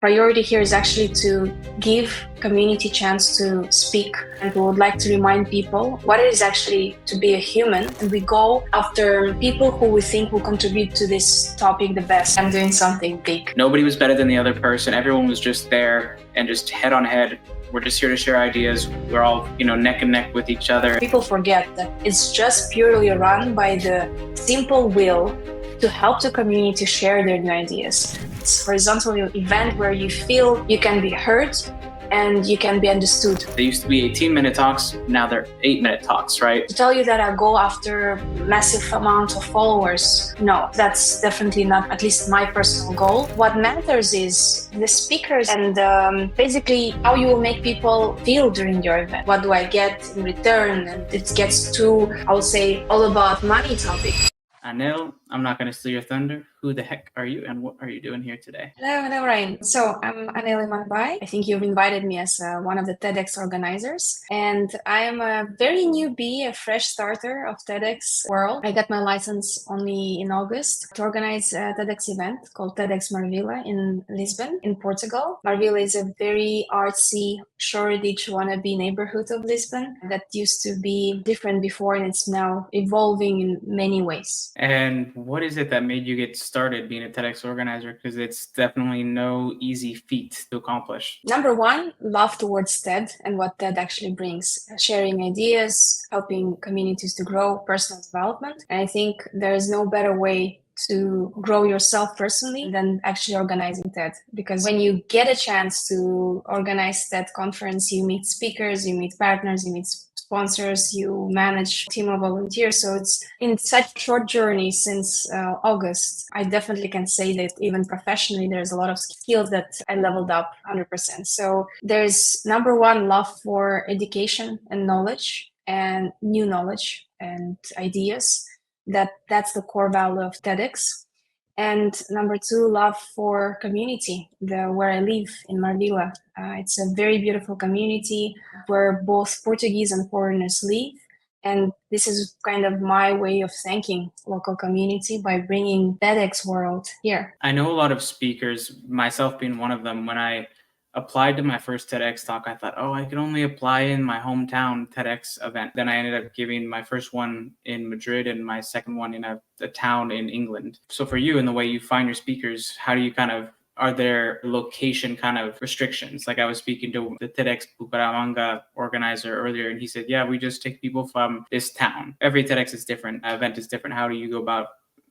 priority here is actually to give community chance to speak, and we would like to remind people what it is actually to be a human, and we go after people who we think will contribute to this topic the best and doing something big. Nobody was better than the other person. Everyone was just there and just head on head. We're just here to share ideas. We're all, neck and neck with each other. People forget that it's just purely run by the simple will to help the community share their new ideas. It's horizontally an event where you feel you can be heard and you can be understood. They used to be 18-minute talks, now they're 8-minute talks, right? To tell you that I go after massive amount of followers, no, that's definitely not at least my personal goal. What matters is the speakers and basically how you will make people feel during your event. What do I get in return? And it gets to, I would say, all about money topic. Anel, I'm not going to steal your thunder. Who the heck are you and what are you doing here today? Hello, Ryan. So I'm Anel Imanbay. I think you've invited me as one of the TEDx organizers. And I am a very newbie, a fresh starter of TEDx world. I got my license only in August to organize a TEDx event called TEDx Marvila in Lisbon, in Portugal. Marvila is a very artsy, Shoreditch wannabe neighborhood of Lisbon that used to be different before, and it's now evolving in many ways. And what is it that made you get started being a TEDx organizer? Because it's definitely no easy feat to accomplish. Number one, love towards TED and what TED actually brings. Sharing ideas, helping communities to grow, personal development. And I think there is no better way to grow yourself personally than actually organizing TED. Because when you get a chance to organize TED conference, you meet speakers, you meet partners, you meet sponsors, you manage a team of volunteers. So it's in such short journey since August, I definitely can say that even professionally, there's a lot of skills that I leveled up 100%. So there's number one, love for education and knowledge and new knowledge and ideas. That's the core value of TEDx. And number two, love for community, where I live in Marvila. It's a very beautiful community where both Portuguese and foreigners live. And this is kind of my way of thanking local community by bringing TEDx world here. I know a lot of speakers, myself being one of them. When I applied to my first TEDx talk, I thought, I could only apply in my hometown TEDx event. Then I ended up giving my first one in Madrid and my second one in a town in England. So for you, in the way you find your speakers, how do you are there location restrictions? Like I was speaking to the TEDx Bucaramanga organizer earlier, and he said, yeah, we just take people from this town. Every TEDx is different, event is different. How do you go about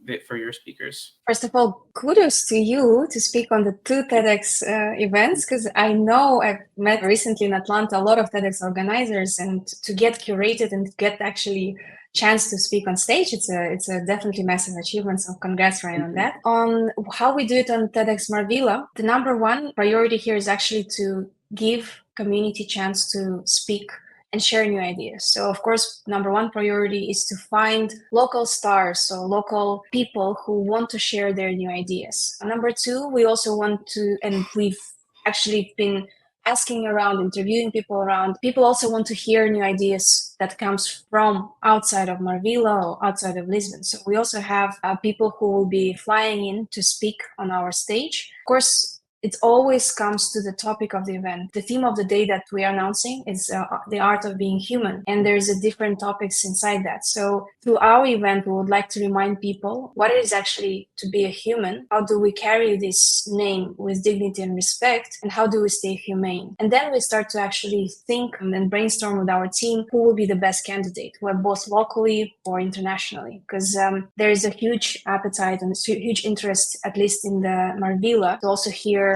it for your speakers? First of all, kudos to you to speak on the two TEDx events, because I know I've met recently in Atlanta a lot of TEDx organizers, and to get curated and get actually chance to speak on stage, it's a definitely massive achievement. So congrats, Ryan, on that. On how we do it on TEDx Marvila, the number one priority here is actually to give community chance to speak and share new ideas. So of course, number one priority is to find local stars, so local people who want to share their new ideas. Number two, we also want to, and we've actually been asking around, interviewing people around, people also want to hear new ideas that comes from outside of Marvila or outside of Lisbon. So we also have people who will be flying in to speak on our stage. Of course, it always comes to the topic of the event. The theme of the day that we are announcing is the art of being human. And there's a different topics inside that. So through our event, we would like to remind people what it is actually to be a human. How do we carry this name with dignity and respect? And how do we stay humane? And then we start to actually think and then brainstorm with our team who will be the best candidate, who are both locally or internationally. Because there is a huge appetite and a huge interest, at least in the Marvila, to also hear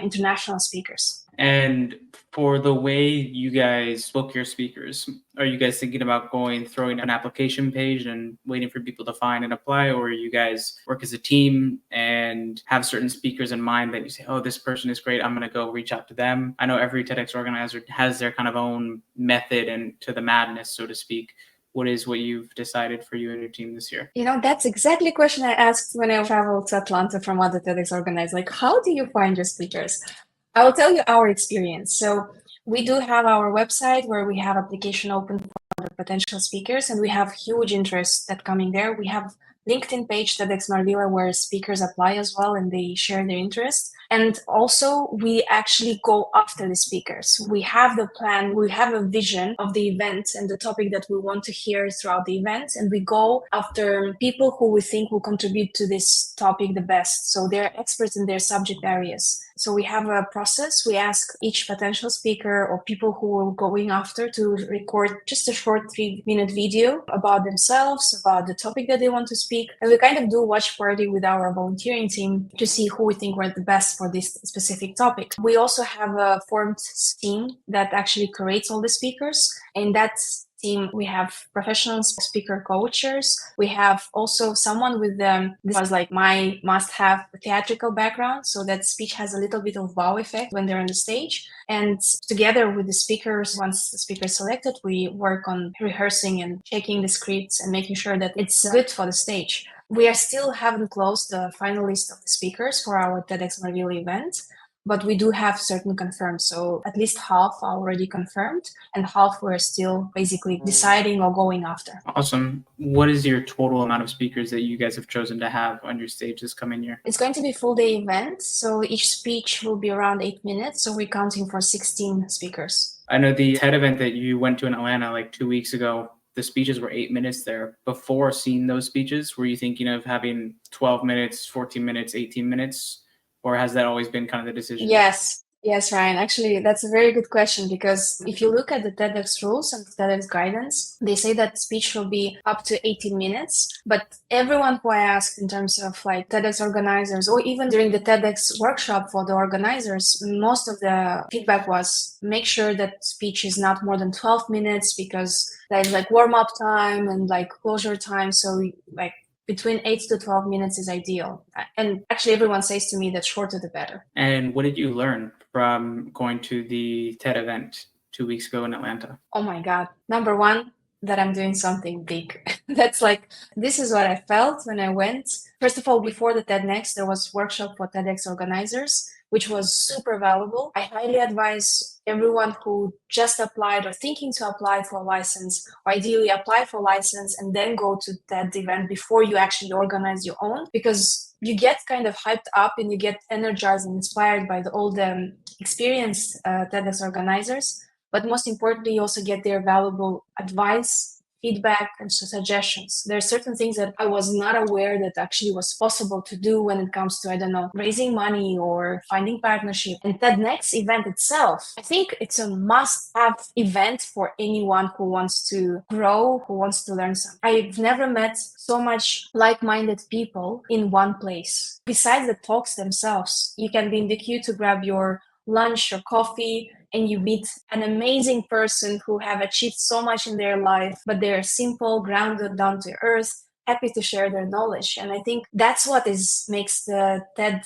international speakers. And for the way you guys book your speakers, are you guys thinking about throwing an application page and waiting for people to find and apply? Or you guys work as a team and have certain speakers in mind that you say, this person is great, I'm going to go reach out to them? I know every TEDx organizer has their own method and to the madness, so to speak. What you've decided for you and your team this year? That's exactly a question I asked when I traveled to Atlanta from other TEDx organizers. Like, how do you find your speakers? I will tell you our experience. So we do have our website where we have application open for the potential speakers, and we have huge interest that coming there. We have LinkedIn page, TEDx Marvila, where speakers apply as well and they share their interest. And also, we actually go after the speakers. We have the plan, we have a vision of the event and the topic that we want to hear throughout the event. And we go after people who we think will contribute to this topic the best. So they're experts in their subject areas. So we have a process. We ask each potential speaker or people who we're going after to record just a short 3-minute video about themselves, about the topic that they want to speak. And we kind of do watch party with our volunteering team to see who we think were the best for this specific topic. We also have a formed team that actually curates all the speakers. In that team, we have professional speaker coaches. We have also someone with this was like my must-have theatrical background, so that speech has a little bit of wow effect when they're on the stage. And together with the speakers, once the speaker is selected, we work on rehearsing and checking the scripts and making sure that it's good for the stage. We are still haven't closed the final list of the speakers for our TEDx Marvila event, but we do have certain confirmed. So at least half are already confirmed and half we're still basically deciding or going after. Awesome. What is your total amount of speakers that you guys have chosen to have on your stage this coming year? It's going to be a full day event. So each speech will be around 8 minutes. So we're counting for 16 speakers. I know the TED event that you went to in Atlanta like 2 weeks ago, the speeches were 8 minutes there. Before seeing those speeches, were you thinking of having 12 minutes, 14 minutes, 18 minutes? Or has that always been kind of the decision? Yes, Ryan. Actually, that's a very good question, because if you look at the TEDx rules and TEDx guidance, they say that speech will be up to 18 minutes. But everyone who I asked in terms of like TEDx organizers, or even during the TEDx workshop for the organizers, most of the feedback was make sure that speech is not more than 12 minutes, because there's like warm-up time and like closure time. So like between 8 to 12 minutes is ideal. And actually everyone says to me that shorter the better. And what did you learn from going to the TED event 2 weeks ago in Atlanta? Oh my God. Number one, that I'm doing something big. That's like, this is what I felt when I went. First of all, before the TED Next, there was workshop for TEDx organizers, which was super valuable. I highly advise everyone who just applied or thinking to apply for a license, or ideally apply for a license and then go to that event before you actually organize your own, because you get kind of hyped up and you get energized and inspired by all the experienced TEDx organizers. But most importantly, you also get their valuable advice, feedback, and suggestions. There are certain things that I was not aware that actually was possible to do when it comes to, I don't know, raising money or finding partnership. And that next event itself, I think it's a must-have event for anyone who wants to grow, who wants to learn something. I've never met so much like-minded people in one place. Besides the talks themselves, you can be in the queue to grab your lunch or coffee, and you meet an amazing person who have achieved so much in their life, but they're simple, grounded, down to earth, happy to share their knowledge. And I think that's what makes the TED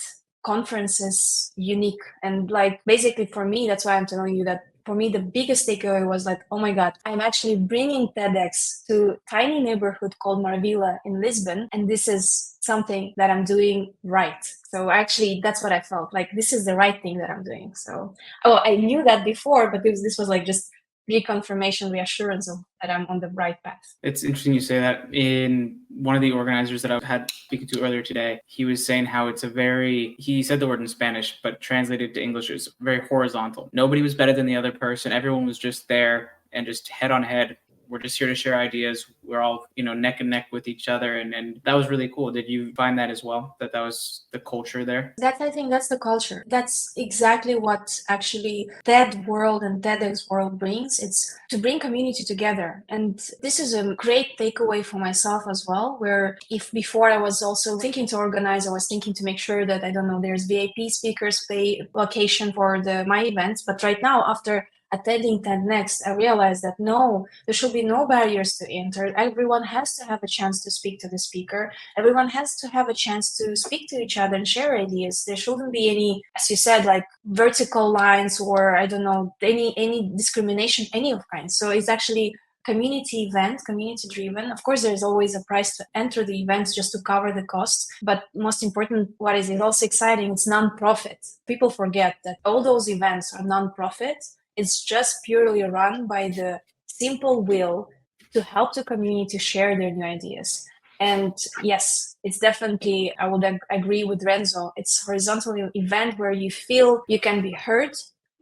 conferences unique. And like, basically for me, that's why I'm telling you that for me, the biggest takeaway was like, oh my God, I'm actually bringing TEDx to a tiny neighborhood called Marvila in Lisbon. And this is something that I'm doing right. So actually, that's what I felt like. This is the right thing that I'm doing. So, I knew that before, but this was like just reconfirmation, reassurance of that I'm on the right path. It's interesting you say that. In one of the organizers that I had speaking to earlier today, he was saying how it's he said the word in Spanish, but translated to English is very horizontal. Nobody was better than the other person. Everyone was just there and just head on head. We're just here to share ideas. We're all, neck and neck with each other. And that was really cool. Did you find that as well? That was the culture there? I think that's the culture. That's exactly what actually TED World and TEDx World brings. It's to bring community together. And this is a great takeaway for myself as well, where if before I was also thinking to organize, I was thinking to make sure that, I don't know, there's VIP speakers pay location for my events. But right now, after attending TED Next, I realized that no, there should be no barriers to enter. Everyone has to have a chance to speak to the speaker. Everyone has to have a chance to speak to each other and share ideas. There shouldn't be any, as you said, like vertical lines or, I don't know, any discrimination, any of kind. So it's actually community event, community driven. Of course, there's always a price to enter the events just to cover the costs. But most important, what is it also exciting? It's non-profit. People forget that all those events are non-profit. It's just purely run by the simple will to help the community share their new ideas. And yes, it's definitely, I would agree with Renzo. It's horizontal event where you feel you can be heard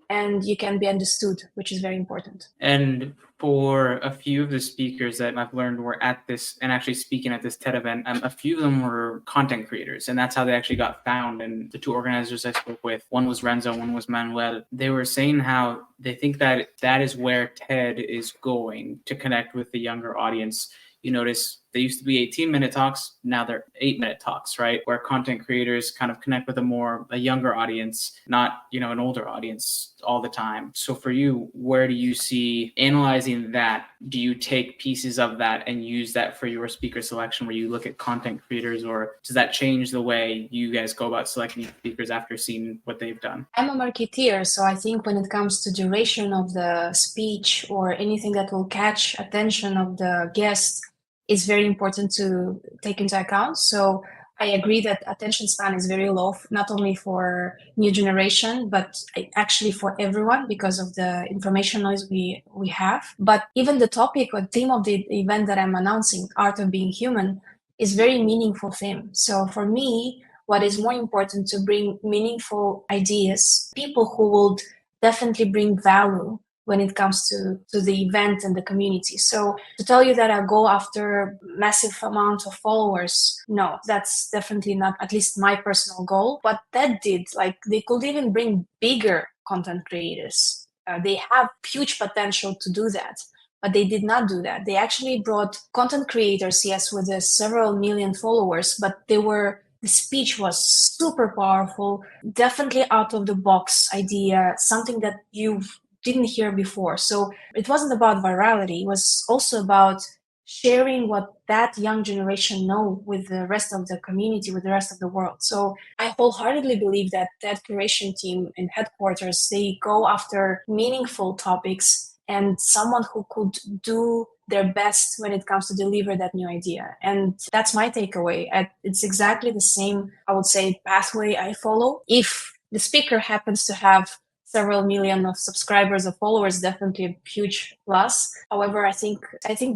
and you can be understood, which is very important. And for a few of the speakers that I've learned were at this and actually speaking at this TED event, a few of them were content creators, and that's how they actually got found. And the two organizers I spoke with, one was Renzo, one was Manuel. They were saying how they think that that is where TED is going to connect with the younger audience. You notice they used to be 18-minute talks, now they're 8-minute talks, right? Where content creators kind of connect with a younger audience, not, an older audience all the time. So for you, where do you see analyzing that? Do you take pieces of that and use that for your speaker selection where you look at content creators, or does that change the way you guys go about selecting speakers after seeing what they've done? I'm a marketeer, so I think when it comes to duration of the speech or anything that will catch attention of the guest is very important to take into account. So I agree that attention span is very low, not only for new generation, but actually for everyone because of the information noise we have. But even the topic or theme of the event that I'm announcing, Art of Being Human, is very meaningful theme. So for me, what is more important to bring meaningful ideas, people who would definitely bring value when it comes to the event and the community. So to tell you that I go after massive amount of followers, no, that's definitely not at least my personal goal. What that did, like they could even bring bigger content creators. They have huge potential to do that. But they did not do that. They actually brought content creators, yes, with several million followers, but the speech was super powerful, definitely out of the box idea, something that you didn't hear before. So it wasn't about virality. It was also about sharing what that young generation know with the rest of the community, with the rest of the world. So I wholeheartedly believe that curation team in headquarters, they go after meaningful topics and someone who could do their best when it comes to deliver that new idea. And that's my takeaway. It's exactly the same, I would say, pathway I follow. If the speaker happens to have several million of subscribers or followers, definitely a huge plus. However, I think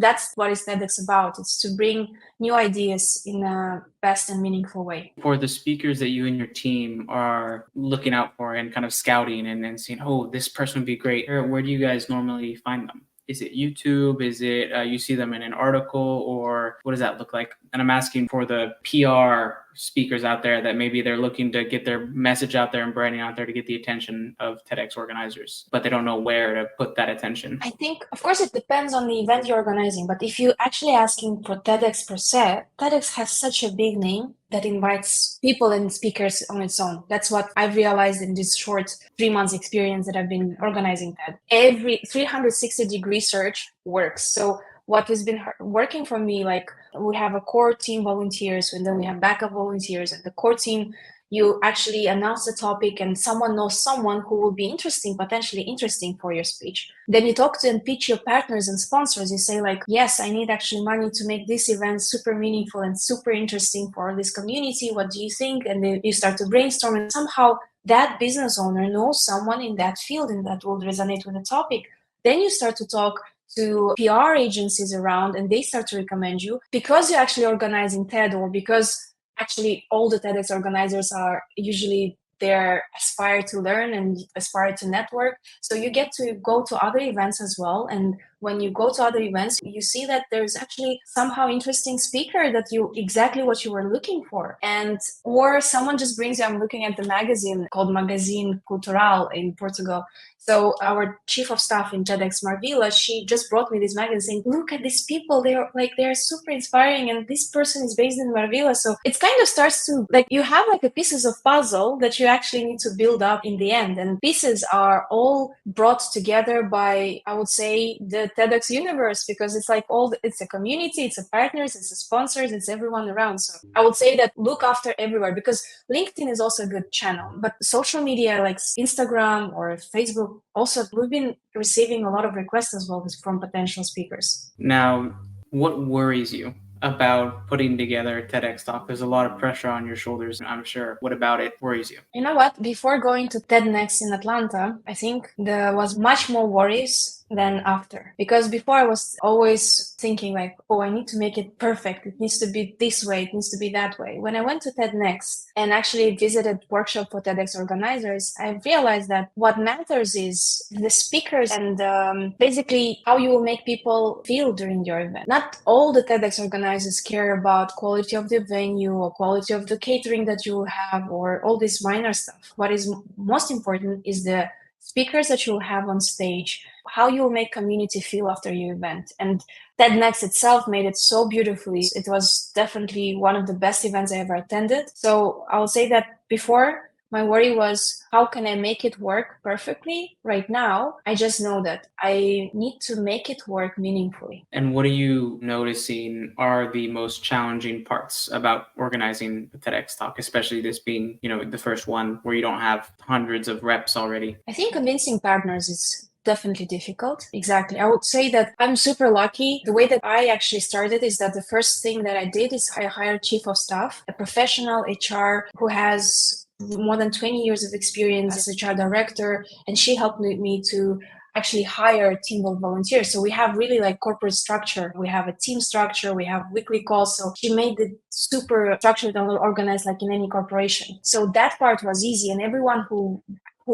that's what is TEDx about. It's to bring new ideas in a best and meaningful way. For the speakers that you and your team are looking out for and kind of scouting and seeing, oh, this person would be great, where do you guys normally find them? Is it YouTube? Is it you see them in an article, or what does that look like? And I'm asking for the PR speakers out there that maybe they're looking to get their message out there and branding out there to get the attention of TEDx organizers, but they don't know where to put that attention. I think, of course, it depends on the event you're organizing, but if you're actually asking for TEDx per se, TEDx has such a big name that invites people and speakers on its own. That's what I've realized in this short 3 months experience that I've been organizing TED. Every 360-degree search works. So what has been working for me, like we have a core team volunteers, and then we have backup volunteers, and the core team, you actually announce the topic and someone knows someone who will be potentially interesting for your speech. Then you talk to and pitch your partners and sponsors. You say like, yes, I need actually money to make this event super meaningful and super interesting for this community. What do you think? And then you start to brainstorm, and somehow that business owner knows someone in that field and that will resonate with the topic. Then you start to talk to PR agencies around and they start to recommend you because you're actually organizing TED, or because actually all the TEDx organizers are usually they aspire to learn and aspire to network. So you get to go to other events as well. And when you go to other events, you see that there's actually somehow interesting speaker that you exactly what you were looking for. And or someone just brings you, I'm looking at the magazine called Magazine Cultural in Portugal. So our chief of staff in TEDx Marvila, she just brought me this magazine saying, look at these people, they're super inspiring, and this person is based in Marvila. So it kind of starts to like you have like a pieces of puzzle that you actually need to build up in the end. And pieces are all brought together by, I would say, the TEDx universe, because it's like it's a community, it's a partners, it's a sponsors, it's everyone around. So I would say that look after everywhere, because LinkedIn is also a good channel, but social media like Instagram or Facebook, also we've been receiving a lot of requests as well from potential speakers. Now, what worries you about putting together a TEDx talk? There's a lot of pressure on your shoulders, I'm sure. What about it worries you? You know what? Before going to TED Next in Atlanta, I think there was much more worries than after. Because before I was always thinking like, oh, I need to make it perfect. It needs to be this way. It needs to be that way. When I went to TED Next and actually visited workshop for TEDx organizers, I realized that what matters is the speakers and basically how you will make people feel during your event. Not all the TEDx organizers care about quality of the venue or quality of the catering that you have or all this minor stuff. What is most important is the speakers that you'll have on stage, how you'll make community feel after your event. And TED Next itself made it so beautifully. It was definitely one of the best events I ever attended. So I'll say that before, my worry was, how can I make it work perfectly? Right now, I just know that I need to make it work meaningfully. And what are you noticing are the most challenging parts about organizing a TEDx talk, especially this being, the first one where you don't have hundreds of reps already? I think convincing partners is definitely difficult. Exactly. I would say that I'm super lucky. The way that I actually started is that the first thing that I did is I hired chief of staff, a professional HR who has more than 20 years of experience as HR director, and she helped me to actually hire a team of volunteers. So we have really like corporate structure. We have a team structure. We have weekly calls. So she made it super structured and organized like in any corporation. So that part was easy. And everyone who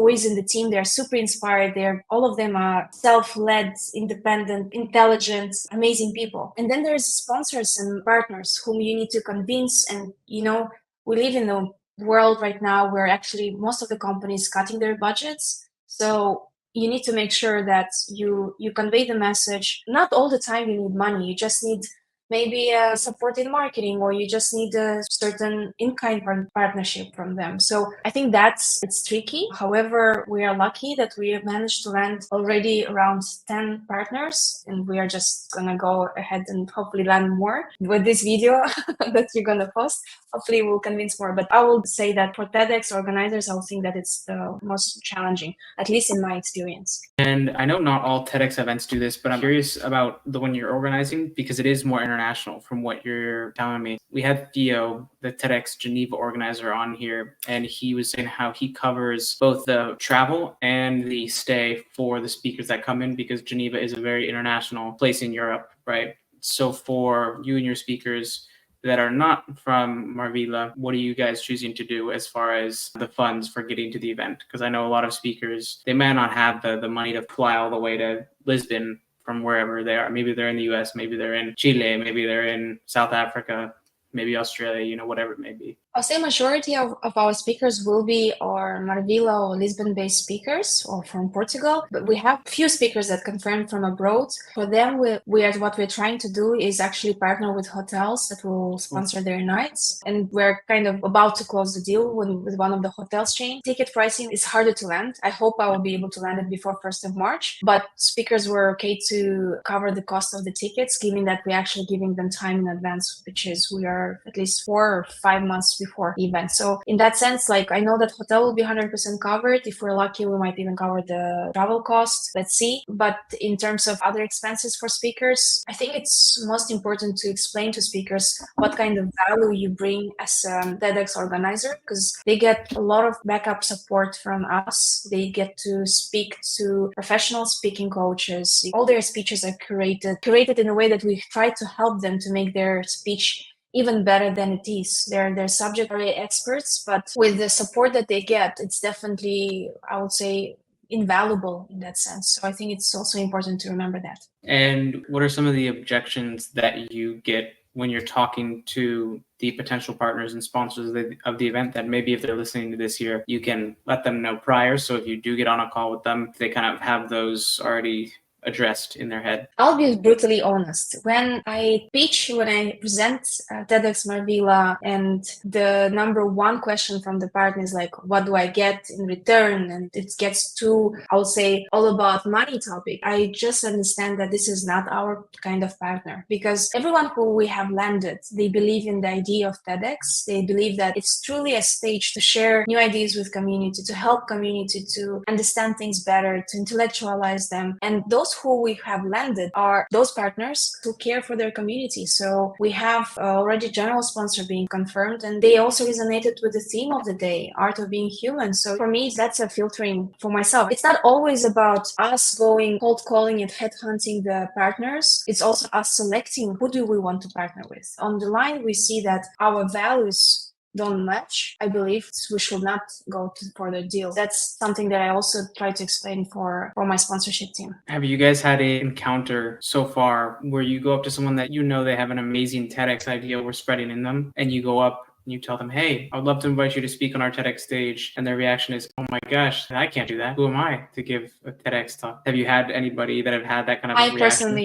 is in the team, they're super inspired. All of them are self-led, independent, intelligent, amazing people. And then there's sponsors and partners whom you need to convince. And, we live in a world right now where actually most of the companies cutting their budgets. So you need to make sure that you convey the message. Not all the time you need money. You just need maybe support in marketing, or you just need a certain in-kind partnership from them. So I think it's tricky. However, we are lucky that we have managed to land already around 10 partners, and we are just gonna go ahead and hopefully land more with this video that you're gonna post. Hopefully we'll convince more. But I will say that for TEDx organizers, I would think that it's the most challenging, at least in my experience. And I know not all TEDx events do this, but I'm curious about the one you're organizing because it is more international from what you're telling me. We had Theo, the TEDx Geneva organizer, on here, and he was saying how he covers both the travel and the stay for the speakers that come in, because Geneva is a very international place in Europe, right? So for you and your speakers that are not from Marvila, what are you guys choosing to do as far as the funds for getting to the event? Because I know a lot of speakers, they may not have the money to fly all the way to Lisbon from wherever they are. Maybe they're in the US, maybe they're in Chile, maybe they're in South Africa, maybe Australia, whatever it may be. I'll say majority of our speakers will be our Marvila or Lisbon-based speakers or from Portugal, but we have few speakers that confirmed from abroad. For them, what we're trying to do is actually partner with hotels that will sponsor their nights. And we're kind of about to close the deal with one of the hotels chain. Ticket pricing is harder to land. I hope I will be able to land it before 1st of March, but speakers were okay to cover the cost of the tickets, given that we're actually giving them time in advance, which is we are at least 4 or 5 months before the event. So in that sense, like I know that hotel will be 100% covered. If we're lucky, we might even cover the travel cost. Let's see. But in terms of other expenses for speakers, I think it's most important to explain to speakers what kind of value you bring as a TEDx organizer, because they get a lot of backup support from us. They get to speak to professional speaking coaches. All their speeches are curated in a way that we try to help them to make their speech even better than it is. They're subject area experts, but with the support that they get, it's definitely, I would say, invaluable in that sense. So I think it's also important to remember that. And what are some of the objections that you get when you're talking to the potential partners and sponsors of the event, that maybe if they're listening to this here, you can let them know prior? So if you do get on a call with them, they kind of have those already addressed in their head? I'll be brutally honest. When I present TEDx Marvila, and the number one question from the partner is like, what do I get in return? And it gets to, I would say, all about money topic. I just understand that this is not our kind of partner, because everyone who we have landed, they believe in the idea of TEDx. They believe that it's truly a stage to share new ideas with community, to help community to understand things better, to intellectualize them. And those those who we have landed are those partners who care for their community. So we have already general sponsor being confirmed, and they also resonated with the theme of the day, art of being human. So for me, that's a filtering for myself. It's not always about us going cold calling and headhunting the partners. It's also us selecting who do we want to partner with. On the line, we see that our values don't match. I believe we should not go for the deal. That's something that I also try to explain for my sponsorship team. Have you guys had an encounter so far where you go up to someone that you know they have an amazing TEDx idea we're spreading in them, and you go up and you tell them, hey, I would love to invite you to speak on our TEDx stage, and their reaction is, oh my gosh, I can't do that. Who am I to give a TEDx talk? Have you had anybody that have had that kind of a reaction?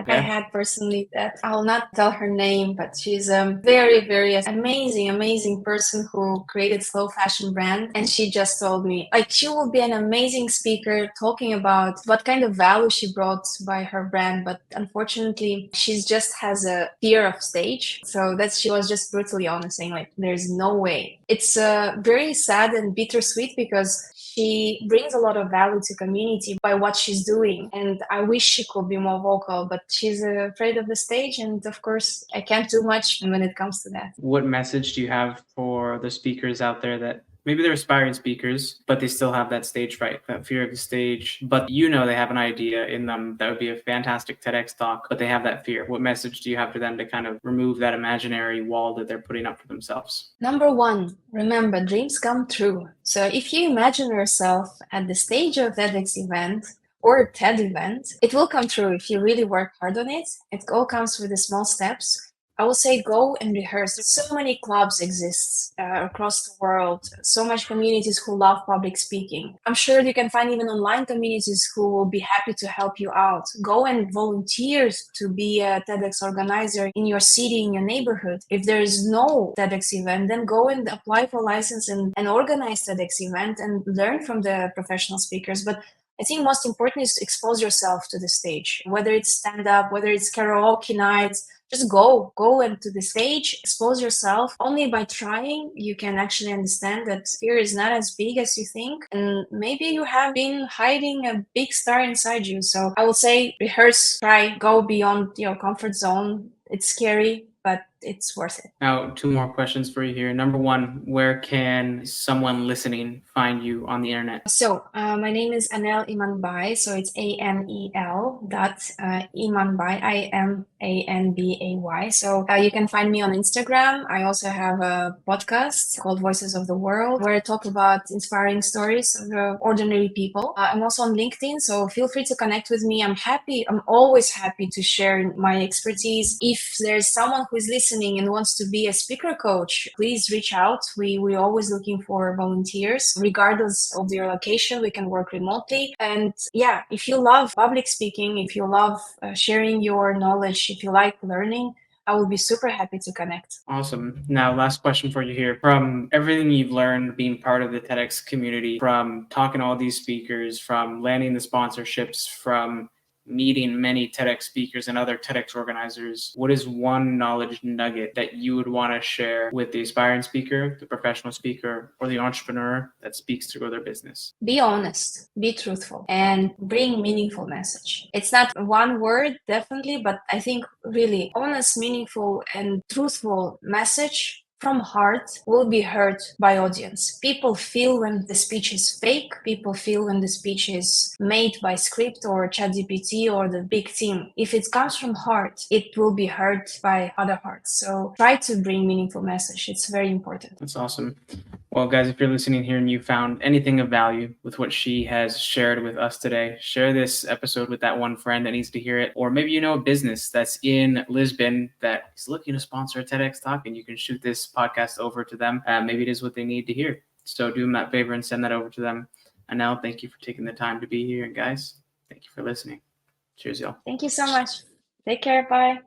I had personally that. I'll not tell her name, but she's a very, very amazing person who created slow fashion brand. And she just told me, like, she will be an amazing speaker talking about what kind of value she brought by her brand. But unfortunately, she just has a fear of stage. So she was just brutally honest, saying like, there's no way. It's very sad and bittersweet because she brings a lot of value to community by what she's doing. And I wish she could be more vocal, but she's afraid of the stage. And of course, I can't do much when it comes to that. What message do you have for the speakers out there that maybe they're aspiring speakers, but they still have that stage fright, that fear of the stage, but you know they have an idea in them that would be a fantastic TEDx talk, but they have that fear? What message do you have for them to kind of remove that imaginary wall that they're putting up for themselves? Number one, remember, dreams come true. So if you imagine yourself at the stage of TEDx event or a TED event, it will come true if you really work hard on it. It all comes with the small steps. I will say go and rehearse. So many clubs exist across the world, so much communities who love public speaking. I'm sure you can find even online communities who will be happy to help you out. Go and volunteer to be a TEDx organizer in your city, in your neighborhood. If there is no TEDx event, then go and apply for a license and organize TEDx event and learn from the professional speakers. But I think most important is to expose yourself to the stage, whether it's stand-up, whether it's karaoke nights. Just go into the stage, expose yourself. Only by trying, you can actually understand that fear is not as big as you think. And maybe you have been hiding a big star inside you. So I will say, rehearse, try, go beyond your comfort zone. It's scary, but it's worth it. Now, 2 more questions for you here. Number one, where can someone listening find you on the internet? So my name is Anel Imanbay. So it's ANEL Imanbay, IMANBAY. So you can find me on Instagram. I also have a podcast called Voices of the World, where I talk about inspiring stories of ordinary people. I'm also on LinkedIn, so feel free to connect with me. I'm always happy to share my expertise. If there's someone who is listening and wants to be a speaker coach, please reach out. We're always looking for volunteers. Regardless of your location, we can work remotely. And yeah, if you love public speaking, if you love sharing your knowledge, if you like learning, I will be super happy to connect. Awesome. Now, last question for you here. From everything you've learned being part of the TEDx community, from talking to all these speakers, from landing the sponsorships, from meeting many TEDx speakers and other TEDx organizers, what is one knowledge nugget that you would want to share with the aspiring speaker, the professional speaker, or the entrepreneur that speaks to grow their business? Be honest, be truthful, and bring meaningful message. It's not one word, definitely, but I think really honest, meaningful, and truthful message from heart will be heard by audience. People feel when the speech is fake. People feel when the speech is made by script or ChatGPT or the big team. If it comes from heart, it will be heard by other hearts. So try to bring meaningful message. It's very important. That's awesome. Well, guys, if you're listening here and you found anything of value with what she has shared with us today, share this episode with that one friend that needs to hear it. Or maybe you know a business that's in Lisbon that is looking to sponsor a TEDx talk, and you can shoot this podcast over to them. Maybe it is what they need to hear. So do them that favor and send that over to them. Anel, thank you for taking the time to be here. And guys, thank you for listening. Cheers, y'all. Thank you so much. Take care. Bye.